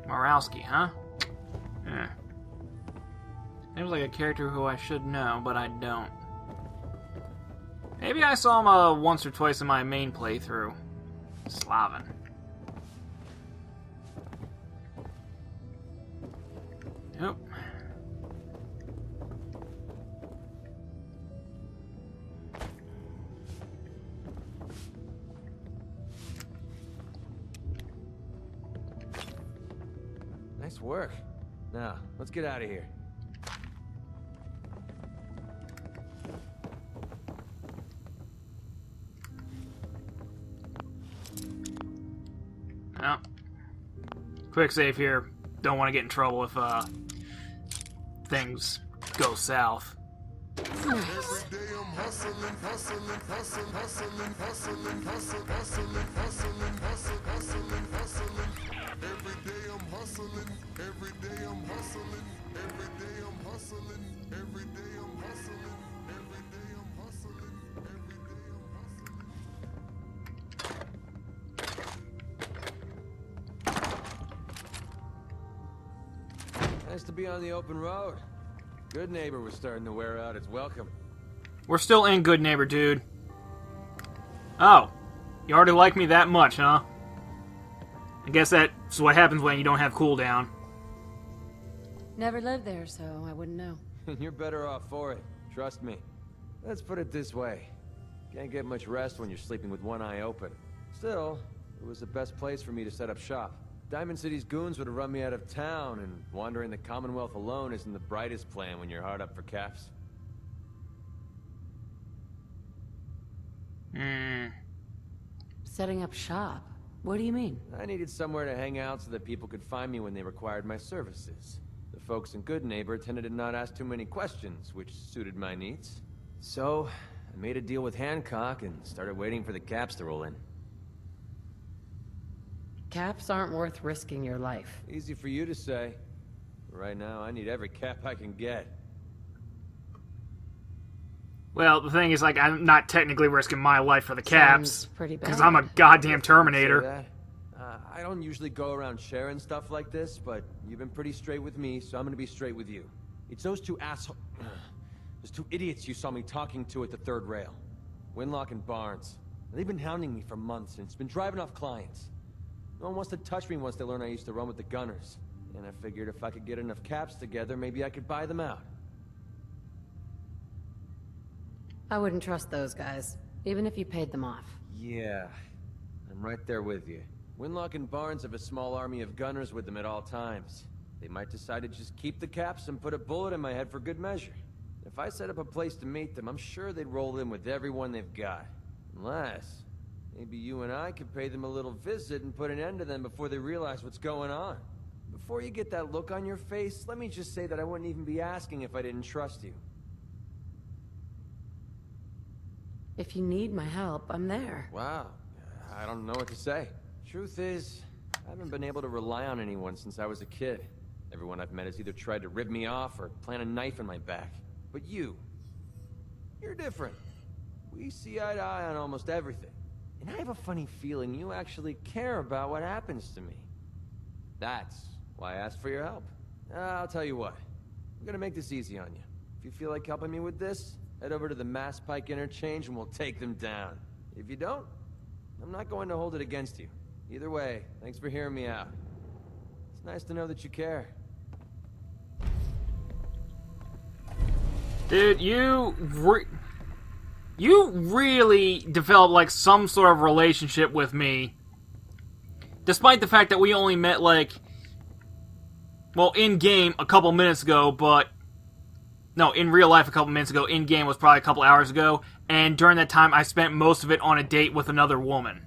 Morowski, huh? Yeah. Seems like a character who I should know, but I don't. Maybe I saw him once or twice in my main playthrough. Slavin. Yep. Nice work. Now, let's get out of here. Well, quick save here. Don't want to get in trouble if things go south. Nice to be on the open road. Good Neighbor was starting to wear out its welcome. We're still in Good Neighbor, dude. Oh, you already like me that much, huh? I guess that's what happens when you don't have cooldown. Never lived there, so I wouldn't know. You're better off for it. Trust me. Let's put it this way. Can't get much rest when you're sleeping with one eye open. Still, it was the best place for me to set up shop. Diamond City's goons would have run me out of town, and wandering the Commonwealth alone isn't the brightest plan when you're hard up for caps. Setting up shop? What do you mean? I needed somewhere to hang out so that people could find me when they required my services. The folks in Good Neighbor tended to not ask too many questions, which suited my needs. So, I made a deal with Hancock and started waiting for the caps to roll in. Caps aren't worth risking your life. Easy for you to say. Right now, I need every cap I can get. Well, the thing is, like, I'm not technically risking my life for the caps. Sounds pretty bad. Because I'm a goddamn Terminator. I don't usually go around sharing stuff like this, but you've been pretty straight with me, so I'm gonna be straight with you. It's those two those two idiots you saw me talking to at the third rail. Winlock and Barnes. They've been hounding me for months, and it's been driving off clients. No one wants to touch me once they learn I used to run with the Gunners. And I figured if I could get enough caps together, maybe I could buy them out. I wouldn't trust those guys, even if you paid them off. Yeah, I'm right there with you. Winlock and Barnes have a small army of Gunners with them at all times. They might decide to just keep the caps and put a bullet in my head for good measure. If I set up a place to meet them, I'm sure they'd roll in with everyone they've got. Unless... maybe you and I could pay them a little visit and put an end to them before they realize what's going on. Before you get that look on your face, let me just say that I wouldn't even be asking if I didn't trust you. If you need my help, I'm there. Wow. I don't know what to say. Truth is, I haven't been able to rely on anyone since I was a kid. Everyone I've met has either tried to rip me off or plant a knife in my back. But you're different. We see eye to eye on almost everything. And I have a funny feeling you actually care about what happens to me. That's why I asked for your help. I'll tell you what. I'm gonna make this easy on you. If you feel like helping me with this, head over to the Mass Pike interchange and we'll take them down. If you don't, I'm not going to hold it against you. Either way, thanks for hearing me out. It's nice to know that you care. Dude, you really developed, like, some sort of relationship with me. Despite the fact that we only met, like... well, in-game a couple minutes ago, but... no, in real life a couple minutes ago. In-game was probably a couple hours ago. And during that time, I spent most of it on a date with another woman.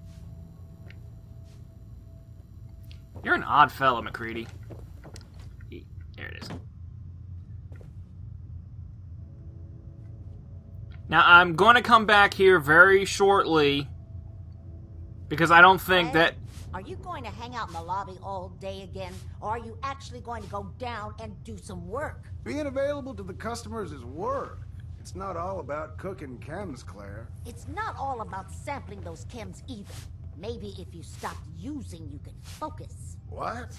You're an odd fellow, McCready. There it is. Now, I'm going to come back here very shortly, because I don't think that... Are you going to hang out in the lobby all day again, or are you actually going to go down and do some work? Being available to the customers is work. It's not all about cooking chems, Claire. It's not all about sampling those chems either. Maybe if you stopped using, you could focus. What?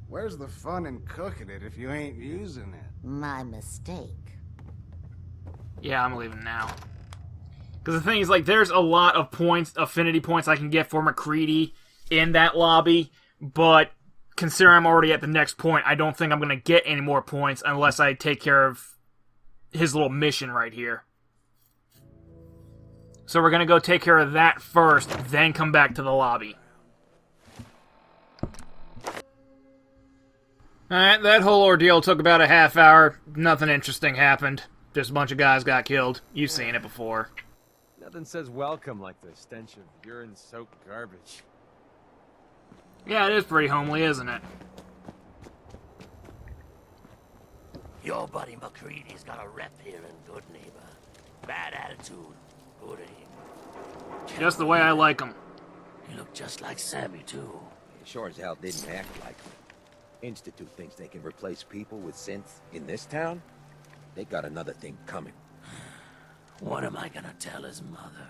Where's the fun in cooking it if you ain't using it? My mistake. Yeah, I'm leaving now. Because the thing is, like, there's a lot of points, affinity points I can get for McCready in that lobby, but considering I'm already at the next point, I don't think I'm going to get any more points unless I take care of his little mission right here. So we're going to go take care of that first, then come back to the lobby. Alright, that whole ordeal took about a half hour. Nothing interesting happened. Just a bunch of guys got killed. You've seen it before. Nothing says welcome like the stench of urine-soaked garbage. Yeah, it is pretty homely, isn't it? Your buddy McCready's got a rep here in Good Neighbor. Bad attitude, good aim. Just the way I like them. You look just like Sammy, too. He sure as hell didn't act like him. Institute thinks they can replace people with synths in this town? They got another thing coming. What am I gonna tell his mother?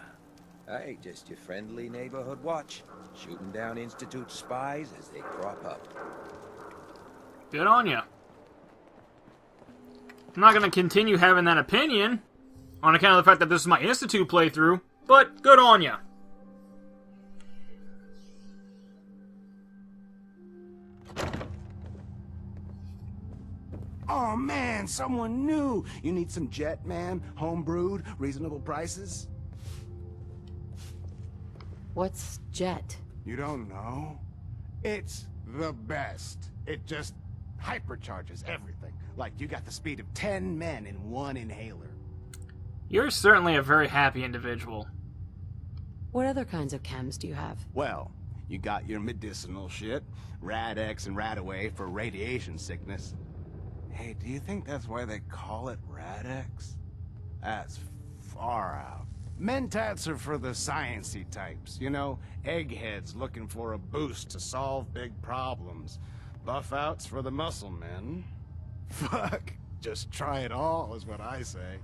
Hey, just your friendly neighborhood watch. Shooting down Institute spies as they crop up. Good on ya. I'm not going to continue having that opinion on account of the fact that this is my Institute playthrough, but good on ya. Oh man, someone new! You need some jet, man? Homebrewed, reasonable prices? What's Jet? You don't know? It's the best. It just hypercharges everything. Like you got the speed of 10 men in one inhaler. You're certainly a very happy individual. What other kinds of chems do you have? Well, you got your medicinal shit, Rad-X and Rad-Away for radiation sickness. Hey, do you think that's why they call it Rad-X? That's far out. Mentats are for the sciencey types, you know, eggheads looking for a boost to solve big problems. Buff-outs for the muscle men. Fuck, just try it all is what I say.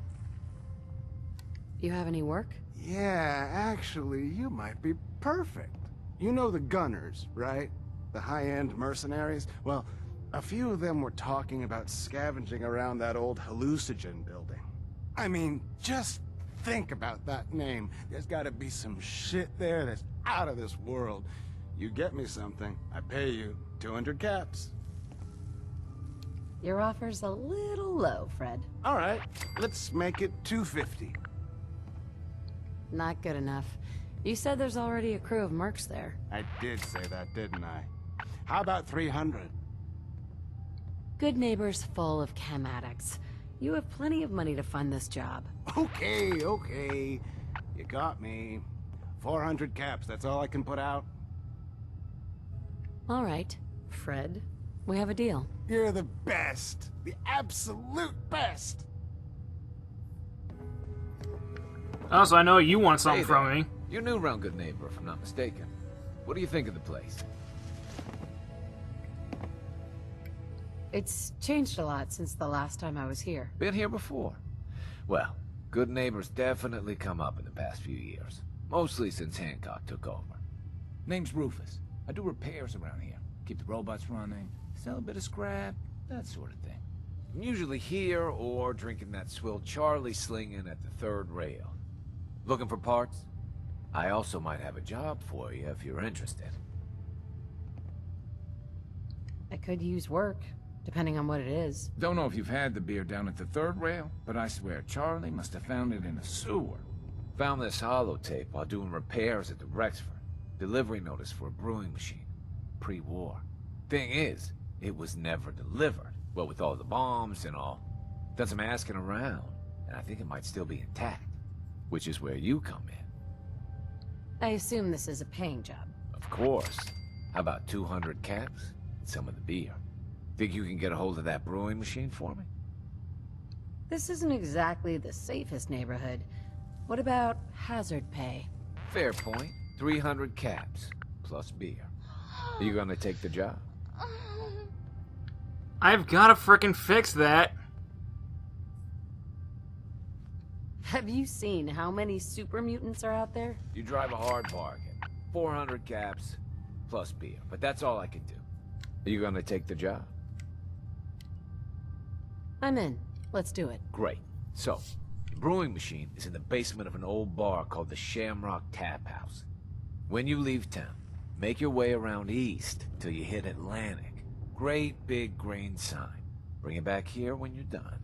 You have any work? Yeah, actually, you might be perfect. You know the gunners, right? The high-end mercenaries? Well, a few of them were talking about scavenging around that old hallucinogen building. I mean, just think about that name. There's gotta be some shit there that's out of this world. You get me something, I pay you 200 caps. Your offer's a little low, Fred. All right, let's make it 250. Not good enough. You said there's already a crew of mercs there. I did say that, didn't I? How about 300? Good Neighbor's full of chem addicts. You have plenty of money to fund this job. Okay, okay. You got me. 400 caps, that's all I can put out. All right, Fred. We have a deal. You're the best. The absolute best. Oh, so I know you want something Hey from there. me. You're new around Good Neighbor, if I'm not mistaken. What do you think of the place? It's changed a lot since the last time I was here. Been here before? Well, Good Neighbor's definitely come up in the past few years. Mostly since Hancock took over. Name's Rufus. I do repairs around here. Keep the robots running, sell a bit of scrap, that sort of thing. I'm usually here or drinking that swill Charlie slinging at the third rail. Looking for parts? I also might have a job for you if you're interested. I could use work, depending on what it is. Don't know if you've had the beer down at the third rail, but I swear Charlie must have found it in a sewer. Found this holotape while doing repairs at the Rexford. Delivery notice for a brewing machine. Pre-war. Thing is, it was never delivered. Well, with all the bombs and all. Done some asking around, and I think it might still be intact. Which is where you come in. I assume this is a paying job. Of course. How about 200 caps and some of the beer? Think you can get a hold of that brewing machine for me? This isn't exactly the safest neighborhood. What about hazard pay? Fair point. 300 caps, plus beer. Are you gonna take the job? I've gotta frickin' fix that. Have you seen how many super mutants are out there? You drive a hard bargain. 400 caps, plus beer. But that's all I can do. Are you gonna take the job? I'm in. Let's do it. Great. So, the brewing machine is in the basement of an old bar called the Shamrock Tap House. When you leave town, make your way around east till you hit Atlantic. Great big green sign. Bring it back here when you're done.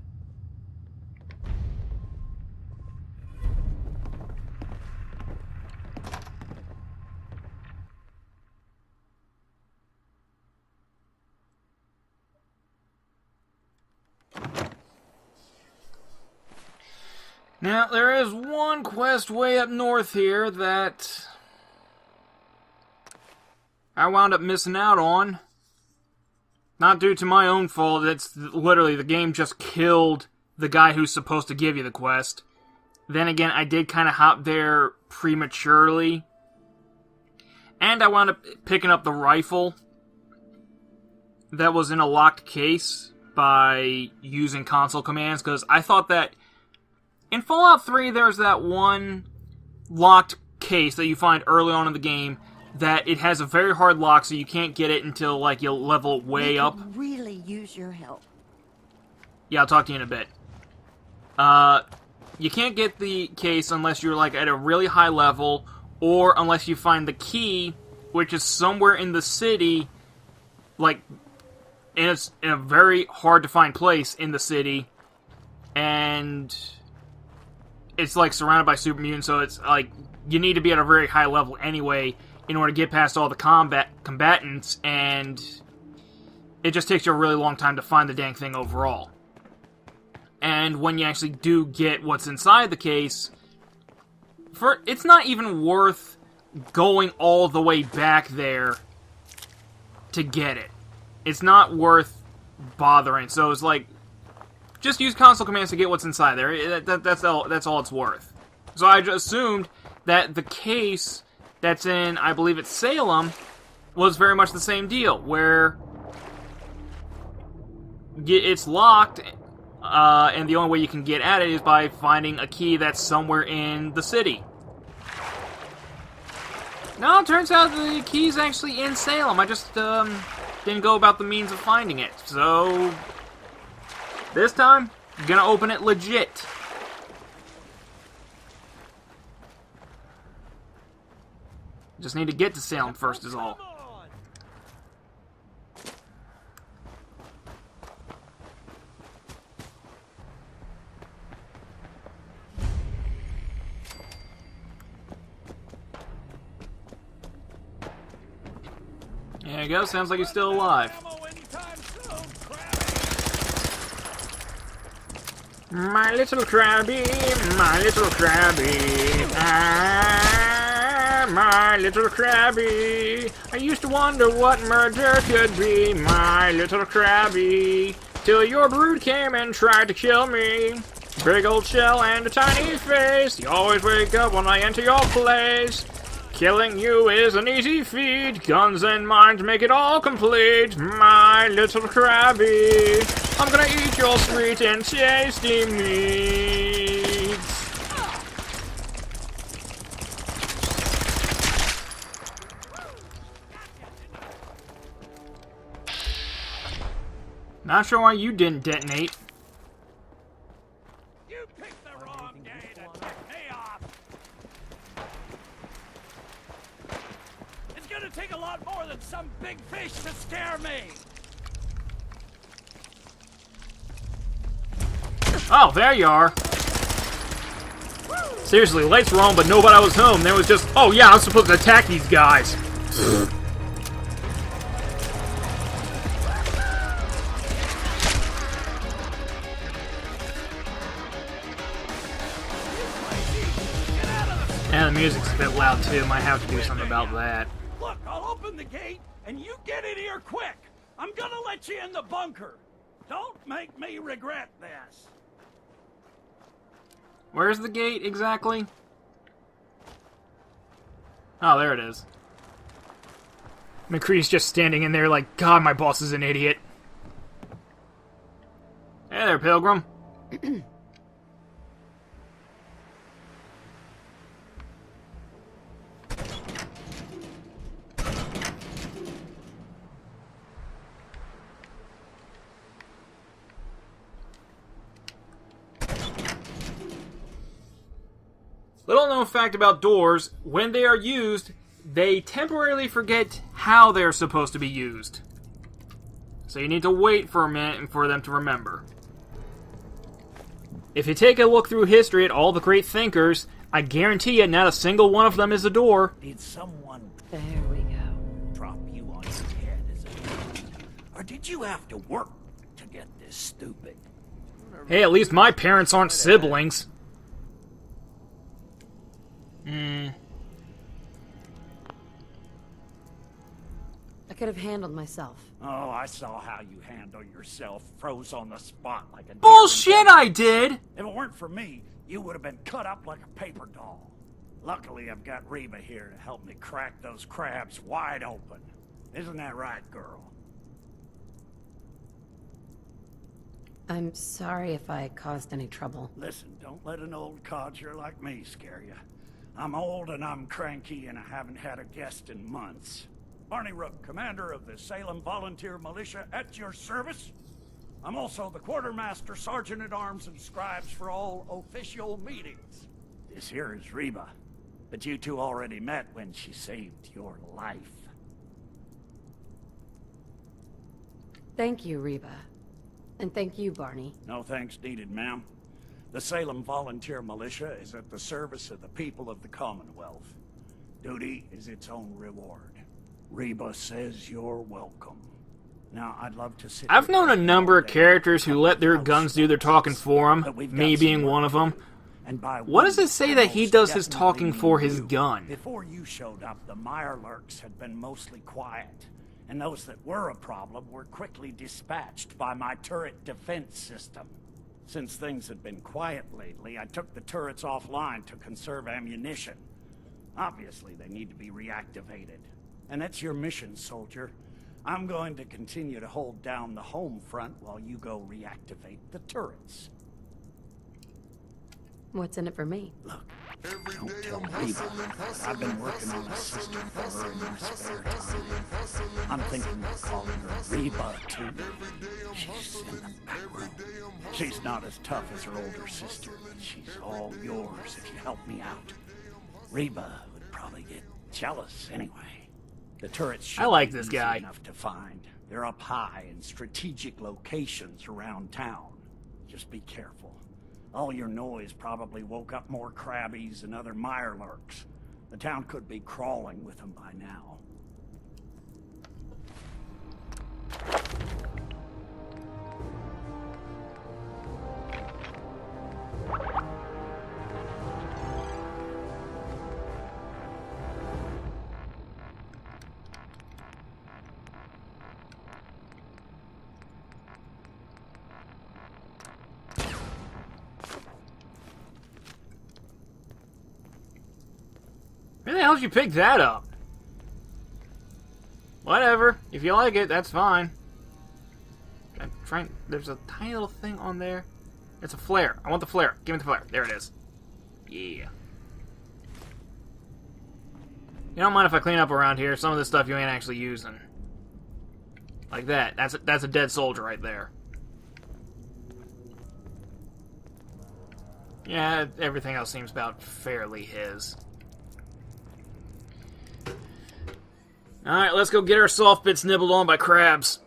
Now, there is one quest way up north here that I wound up missing out on. Not due to my own fault, it's literally the game just killed the guy who's supposed to give you the quest. Then again, I did kind of hop there prematurely. And I wound up picking up the rifle that was in a locked case by using console commands, because I thought that in Fallout 3, there's that one locked case that you find early on in the game that it has a very hard lock, so you can't get it until, like, you level way up. Really use your help. Yeah, I'll talk to you in a bit. You can't get the case unless you're, like, at a really high level, or unless you find the key, which is somewhere in the city, like, and it's in a very hard-to-find place in the city, and it's, like, surrounded by super mutants, so it's, like, you need to be at a very high level anyway in order to get past all the combatants, and it just takes you a really long time to find the dang thing overall. And when you actually do get what's inside the case, it's not even worth going all the way back there to get it. It's not worth bothering, so it's like, just use console commands to get what's inside there. That's all it's worth. So I just assumed that the case that's in, I believe it's Salem, was very much the same deal, where it's locked, and the only way you can get at it is by finding a key that's somewhere in the city. No, it turns out the key's actually in Salem. I just didn't go about the means of finding it. So this time, I'm gonna open it legit. Just need to get to Salem first is all. There you go, sounds like he's still alive. My little crabby, my little crabby, my little crabby. I used to wonder what murder could be, my little crabby, till your brood came and tried to kill me. Big old shell and a tiny face, you always wake up when I enter your place. Killing you is an easy feat, guns and mines make it all complete, my little crabby. I'm gonna eat your sweet and tasty meats. Not sure why you didn't detonate. You picked the wrong day to tip me off. It's gonna take a lot more than some big fish to scare me. Oh, there you are. Seriously, lights were on, but nobody was home. There was just, oh yeah, I'm supposed to attack these guys. And the music's a bit loud too. Might have to do something about that. Look, I'll open the gate, and you get in here quick. I'm gonna let you in the bunker. Don't make me regret this. Where's the gate exactly? Oh, there it is. McCree's just standing in there like, God, my boss is an idiot. Hey there, Pilgrim. Little known fact about doors, when they are used, they temporarily forget how they're supposed to be used. So you need to wait for a minute for them to remember. If you take a look through history at all the great thinkers, I guarantee you not a single one of them is a door. Did someone There we go. drop you on your head as a kid? Or did you have to work to get this stupid? Hey, at least my parents aren't siblings. I could have handled myself. Oh, I saw how you handle yourself, froze on the spot like a deer Bullshit, in I did! If it weren't for me, you would have been cut up like a paper doll. Luckily, I've got Reba here to help me crack those crabs wide open. Isn't that right, girl? I'm sorry if I caused any trouble. Listen, don't let an old codger like me scare you. I'm old and I'm cranky and I haven't had a guest in months. Barney Rook, commander of the Salem Volunteer Militia, at your service. I'm also the quartermaster, sergeant-at-arms, and scribes for all official meetings. This here is Reba, but you two already met when she saved your life. Thank you, Reba. And thank you, Barney. No thanks needed, ma'am. The Salem Volunteer Militia is at the service of the people of the Commonwealth. Duty is its own reward. Reba says you're welcome. Now, I'd love to sit... I've known a number of characters who let their guns do their talking for them, me being one of them. What does it say that he does his talking for his gun? Before you showed up, the Mirelurks had been mostly quiet, and those that were a problem were quickly dispatched by my turret defense system. Since things had been quiet lately, I took the turrets offline to conserve ammunition. Obviously, they need to be reactivated. And that's your mission, soldier. I'm going to continue to hold down the home front while you go reactivate the turrets. What's in it for me? Look, don't tell Reba, but I've been working on a system for her in my spare time. I'm thinking of calling her Reba, too. She's in the back row. She's not as tough as her older sister, but she's all yours if you help me out. Reba would probably get jealous anyway. The turrets should I like be this easy guy. enough to find. They're up high in strategic locations around town. Just be careful. All your noise probably woke up more crabbies and other Mirelurks. The town could be crawling with them by now. Where the hell did you pick that up? Whatever. If you like it, that's fine. I'm trying. There's a tiny little thing on there. It's a flare. I want the flare. Give me the flare. There it is. Yeah. You don't mind if I clean up around here? Some of this stuff you ain't actually using. Like that. That's a dead soldier right there. Yeah, everything else seems about fairly his. Alright, let's go get our soft bits nibbled on by crabs.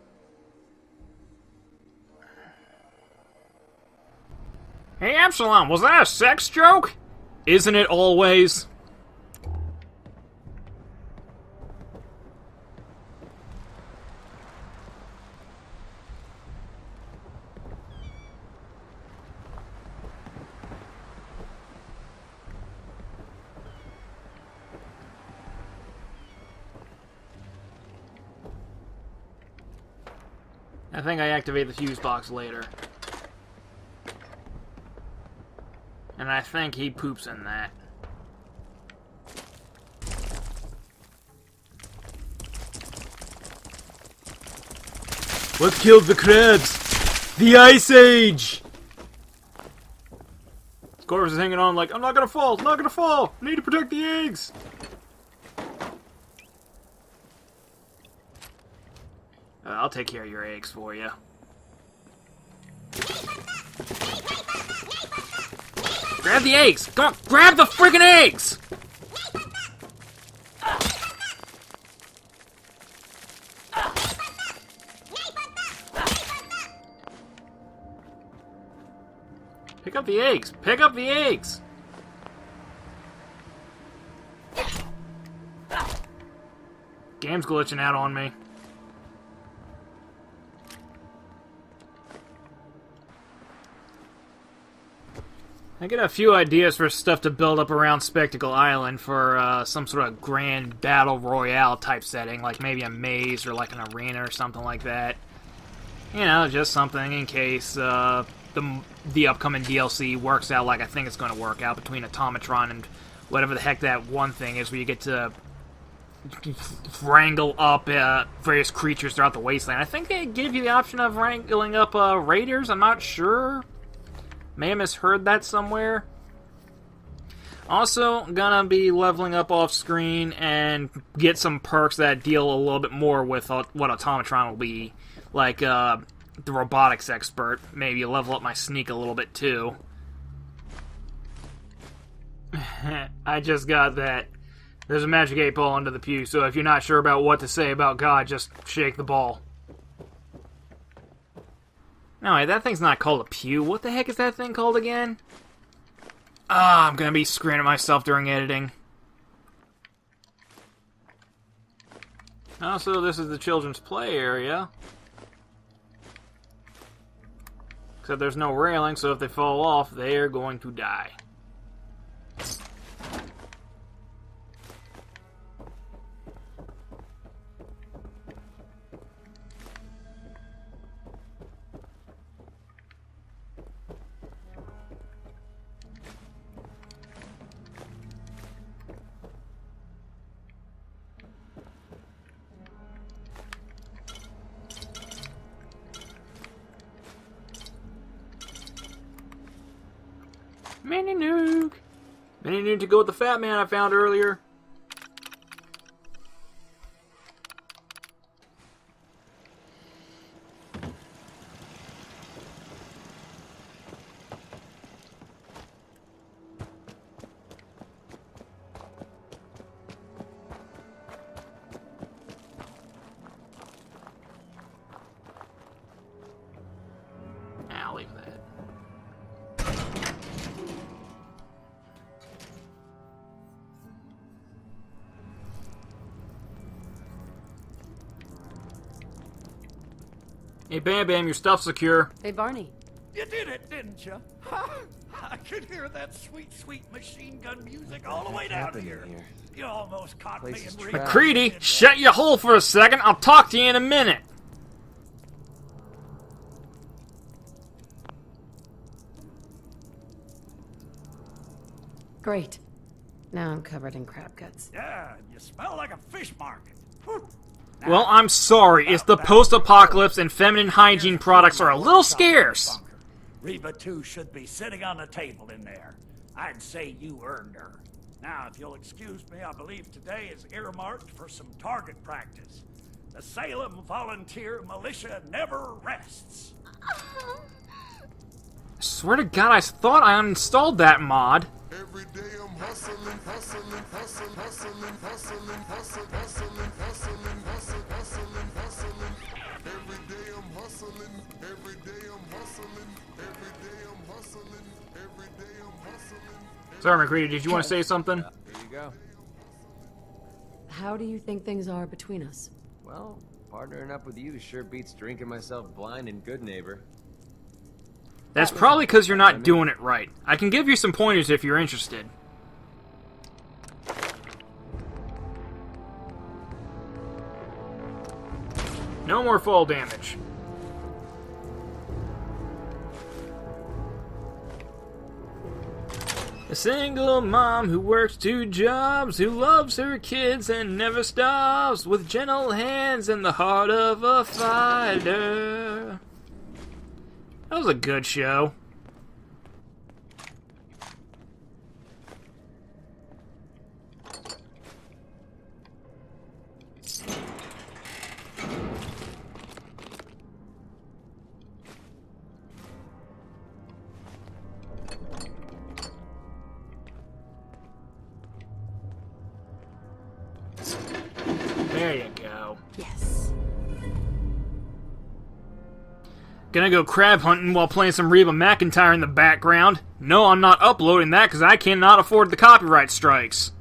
Hey, Absalom, was that a sex joke? Isn't it always? I think I activate the fuse box later. And I think he poops in that. What killed the crabs? The Ice Age! Scorvus is hanging on like, I'm not gonna fall, I'm not gonna fall! I need to protect the eggs! I'll take care of your eggs for you. Grab the eggs! Come on, grab the freaking eggs! Pick up the eggs! Pick up the eggs! Game's glitching out on me. I get a few ideas for stuff to build up around Spectacle Island for some sort of grand battle royale type setting, like maybe a maze or like an arena or something like that. You know, just something in case the upcoming DLC works out like I think it's going to work out between Automatron and whatever the heck that one thing is where you get to wrangle up various creatures throughout the wasteland. I think they give you the option of wrangling up raiders, I'm not sure. May have misheard that somewhere. Also, gonna be leveling up off screen and get some perks that deal a little bit more with what Automatron will be. Like the robotics expert. Maybe level up my sneak a little bit too. I just got that. There's a magic 8-ball under the pew, so if you're not sure about what to say about God, just shake the ball. No, wait, that thing's not called a pew. What the heck is that thing called again? Ah, I'm gonna be screwing at myself during editing. Also, this is the children's play area. Except there's no railing, so if they fall off, they are going to die. Mini nuke! Mini nuke to go with the fat man I found earlier. I'll leave that. Hey, Bam Bam, your stuff's secure. Hey, Barney. You did it, didn't you? I could hear that sweet, sweet machine gun music all the way down here. You almost caught me in real. McCready, shut your hole for a second. I'll talk to you in a minute. Great. Now I'm covered in crab guts. Yeah, you smell like a fish market. Well, I'm sorry. It's the post-apocalypse and feminine hygiene products are a little scarce. Reba 2 should be sitting on the table in there. I'd say you earned her. Now, if you'll excuse me, I believe today is earmarked for some target practice. The Salem Volunteer Militia never rests. I swear to God, I thought I uninstalled that mod. Every day I'm hustling, hustling, hustling, hustling, hustling, hustling, hustling, hustling, hustling, hustling, hustling. Every day I'm hustling, every day I'm hustling, every day I'm hustling, every day I'm hustling. Sorry, McCready, did you want to say something? There you go. How do you think things are between us? Well, partnering up with you sure beats drinking myself blind in Good Neighbor. That's probably because you're not doing it right. I can give you some pointers if you're interested. No more fall damage. A single mom who works 2 jobs, who loves her kids and never stops, with gentle hands and the heart of a fighter. That was a good show. There you go. Yes. Gonna go crab hunting while playing some Reba McEntire in the background. No, I'm not uploading that because I cannot afford the copyright strikes.